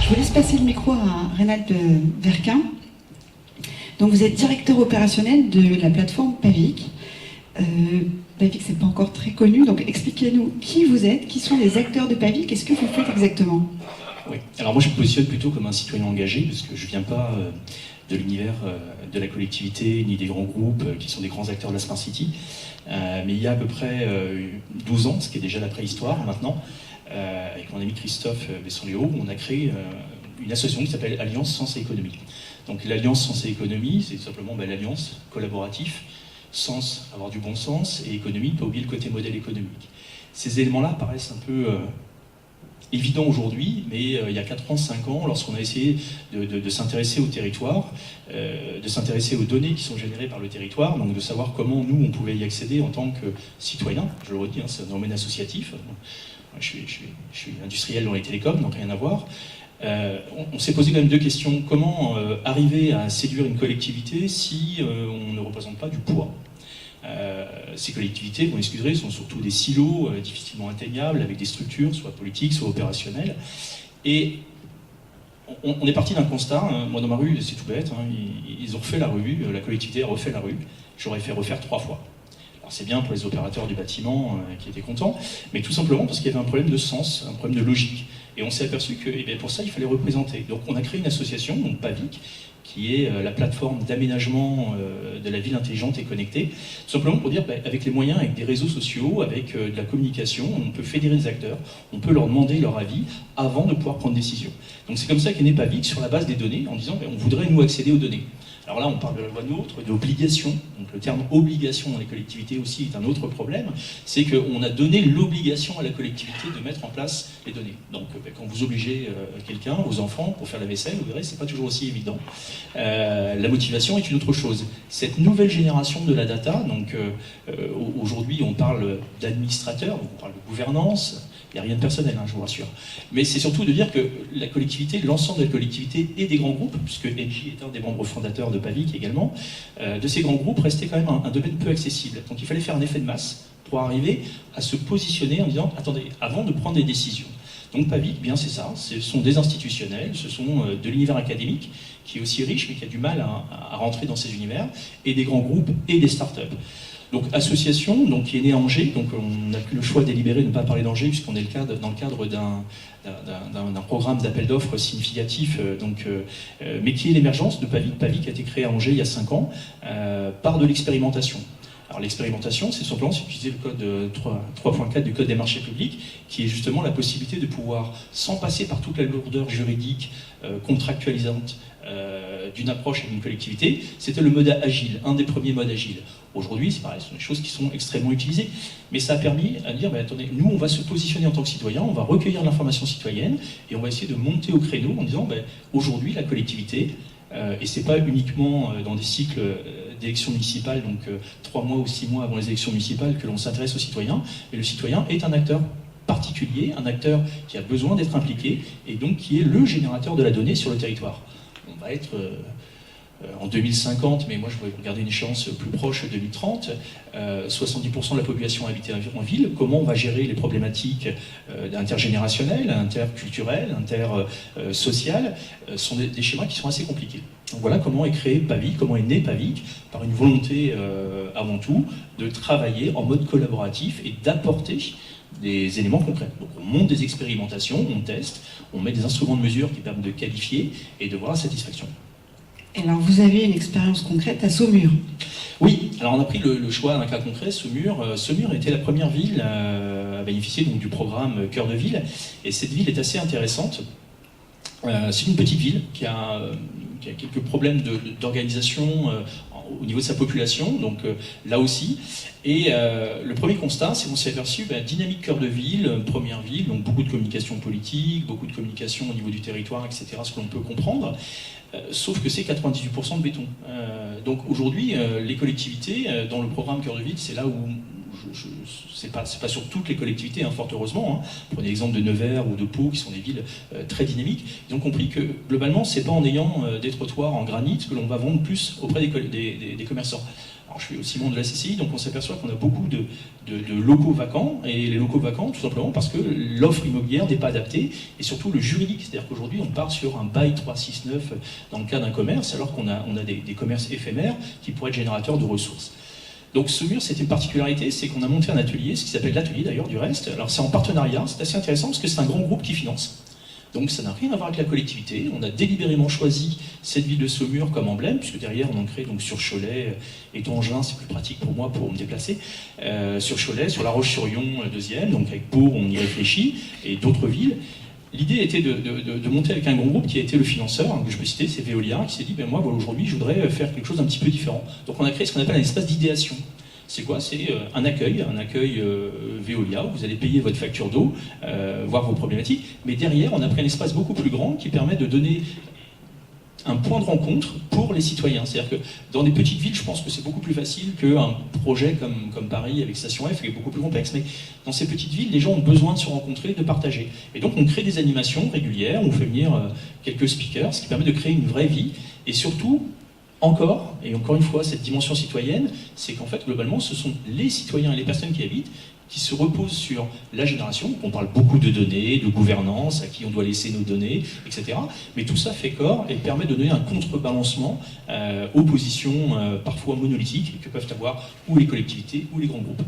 Je vous laisse passer le micro à Reynald Verquin. Donc vous êtes directeur opérationnel de la plateforme Pavic. Pavic, c'est pas encore très connu, donc expliquez-nous qui vous êtes, qui sont les acteurs de Pavic, qu'est-ce que vous faites exactement? Oui, alors moi je me positionne plutôt comme un citoyen engagé, parce que je ne viens pas de l'univers de la collectivité, ni des grands groupes qui sont des grands acteurs de la Smart City. Mais il y a à peu près 12 ans, ce qui est déjà la préhistoire maintenant, avec mon ami Christophe Besson-Léo, on a créé une association qui s'appelle Alliance Sens et Économie. Donc l'Alliance Sens et Économie, c'est tout simplement l'alliance collaboratif, sens, avoir du bon sens, et économie, pas oublier le côté modèle économique. Ces éléments-là paraissent un peu évidents aujourd'hui, mais il y a 4 ans, 5 ans, lorsqu'on a essayé de s'intéresser au territoire, de s'intéresser aux données qui sont générées par le territoire, donc de savoir comment nous, on pouvait y accéder en tant que citoyens, je le redis, hein, c'est un domaine associatif, je suis industriel dans les télécoms, donc rien à voir. On s'est posé quand même 2 questions. Comment arriver à séduire une collectivité si on ne représente pas du poids? Ces collectivités, vous m'excuserez, sont surtout des silos difficilement atteignables, avec des structures, soit politiques, soit opérationnelles. Et on est parti d'un constat, hein, moi dans ma rue, c'est tout bête, hein, ils ont refait la rue, la collectivité a refait la rue, j'aurais fait refaire 3 fois. Alors c'est bien pour les opérateurs du bâtiment qui étaient contents, mais tout simplement parce qu'il y avait un problème de sens, un problème de logique. Et on s'est aperçu que pour ça, il fallait représenter. Donc on a créé une association, donc Pavic, qui est la plateforme d'aménagement de la ville intelligente et connectée, tout simplement pour dire, avec les moyens, avec des réseaux sociaux, avec de la communication, on peut fédérer des acteurs, on peut leur demander leur avis avant de pouvoir prendre décision. Donc c'est comme ça qu'est né Pavic, sur la base des données, en disant, on voudrait nous accéder aux données. Alors là, on parle de la loi NOTRe, d'obligation. Donc le terme obligation dans les collectivités aussi est un autre problème. C'est qu'on a donné l'obligation à la collectivité de mettre en place les données. Donc quand vous obligez quelqu'un, vos enfants, pour faire la vaisselle, vous verrez, c'est pas toujours aussi évident. La motivation est une autre chose. Cette nouvelle génération de la data, donc aujourd'hui on parle d'administrateurs, on parle de gouvernance. Il n'y a rien de personnel, hein, je vous rassure. Mais c'est surtout de dire que la collectivité, l'ensemble de la collectivité et des grands groupes, puisque Engie est un des membres fondateurs de Pavic également, de ces grands groupes restait quand même un domaine peu accessible. Donc il fallait faire un effet de masse pour arriver à se positionner en disant « Attendez, avant de prendre des décisions ». Donc Pavic, bien c'est ça, ce sont des institutionnels, ce sont de l'univers académique, qui est aussi riche, mais qui a du mal à rentrer dans ces univers, et des grands groupes et des startups. Donc association, donc, qui est née à Angers, donc on a le choix délibéré de ne pas parler d'Angers puisqu'on est dans le cadre d'un programme d'appel d'offres significatif, mais qui est l'émergence de Pavic. Pavic a été créé à Angers il y a 5 ans par de l'expérimentation. Alors l'expérimentation, c'est simplement utiliser le code 3.4 du Code des marchés publics, qui est justement la possibilité de pouvoir, sans passer par toute la lourdeur juridique, contractualisante, d'une approche et d'une collectivité, c'était le mode agile, un des premiers modes agiles. Aujourd'hui, c'est pareil, ce sont des choses qui sont extrêmement utilisées, mais ça a permis à dire, attendez, nous on va se positionner en tant que citoyen, on va recueillir l'information citoyenne, et on va essayer de monter au créneau en disant, aujourd'hui la collectivité, et c'est pas uniquement dans des cycles d'élections municipales, donc 3 mois ou 6 mois avant les élections municipales que l'on s'intéresse aux citoyens, et le citoyen est un acteur particulier, un acteur qui a besoin d'être impliqué, et donc qui est le générateur de la donnée sur le territoire. On va être en 2050, mais moi je voudrais regarder une échéance plus proche, 2030, 70% de la population habitée en ville. Comment on va gérer les problématiques intergénérationnelles, interculturelles, intersociales, sont des schémas qui sont assez compliqués. Donc voilà comment est créé Pavic, comment est né Pavic, par une volonté avant tout de travailler en mode collaboratif et d'apporter des éléments concrets. Donc on monte des expérimentations, on teste, on met des instruments de mesure qui permettent de qualifier et de voir la satisfaction. Alors vous avez une expérience concrète à Saumur. Oui, alors on a pris le choix d'un cas concret, Saumur. Saumur était la première ville à bénéficier donc, du programme Cœur de Ville, et cette ville est assez intéressante. C'est une petite ville qui a quelques problèmes d'organisation au niveau de sa population, donc là aussi. Et le premier constat, c'est qu'on s'est aperçu, dynamique cœur de ville, première ville, donc beaucoup de communication politique, beaucoup de communication au niveau du territoire, etc., ce que l'on peut comprendre, sauf que c'est 98% de béton. Donc aujourd'hui, les collectivités, dans le programme cœur de ville, c'est là où c'est pas sur toutes les collectivités, hein, fort heureusement. Hein. Prenez l'exemple de Nevers ou de Pau, qui sont des villes très dynamiques. Ils ont compris que globalement, c'est pas en ayant des trottoirs en granit que l'on va vendre plus auprès des commerçants. Alors, je suis aussi membre de la CCI, donc on s'aperçoit qu'on a beaucoup de locaux vacants, et les locaux vacants, tout simplement parce que l'offre immobilière n'est pas adaptée, et surtout le juridique. C'est-à-dire qu'aujourd'hui, on part sur un bail 369 dans le cas d'un commerce, alors qu'on a des commerces éphémères qui pourraient être générateurs de ressources. Donc ce mur, c'était une particularité, c'est qu'on a monté un atelier, ce qui s'appelle l'atelier d'ailleurs du reste. Alors c'est en partenariat, c'est assez intéressant parce que c'est un grand groupe qui finance. Donc ça n'a rien à voir avec la collectivité. On a délibérément choisi cette ville de Saumur comme emblème, puisque derrière on en crée donc sur Cholet et Tongin, c'est plus pratique pour moi pour me déplacer. Sur Cholet, sur La Roche-sur-Yon, deuxième, donc avec Pau, on y réfléchit, et d'autres villes. L'idée était de monter avec un grand groupe qui a été le financeur, que je peux citer, c'est Veolia, qui s'est dit, ben moi voilà, aujourd'hui je voudrais faire quelque chose d'un petit peu différent. Donc on a créé ce qu'on appelle un espace d'idéation. C'est quoi? C'est un accueil Veolia, où vous allez payer votre facture d'eau, voir vos problématiques, mais derrière on a pris un espace beaucoup plus grand qui permet de donner un point de rencontre pour les citoyens. C'est-à-dire que dans des petites villes, je pense que c'est beaucoup plus facile qu'un projet comme Paris avec Station F, qui est beaucoup plus complexe. Mais dans ces petites villes, les gens ont besoin de se rencontrer, de partager. Et donc on crée des animations régulières, on fait venir quelques speakers, ce qui permet de créer une vraie vie. Et surtout, encore une fois, cette dimension citoyenne, c'est qu'en fait, globalement, ce sont les citoyens et les personnes qui habitent qui se reposent sur la génération. On parle beaucoup de données, de gouvernance, à qui on doit laisser nos données, etc. Mais tout ça fait corps et permet de donner un contrebalancement aux positions parfois monolithiques que peuvent avoir ou les collectivités ou les grands groupes.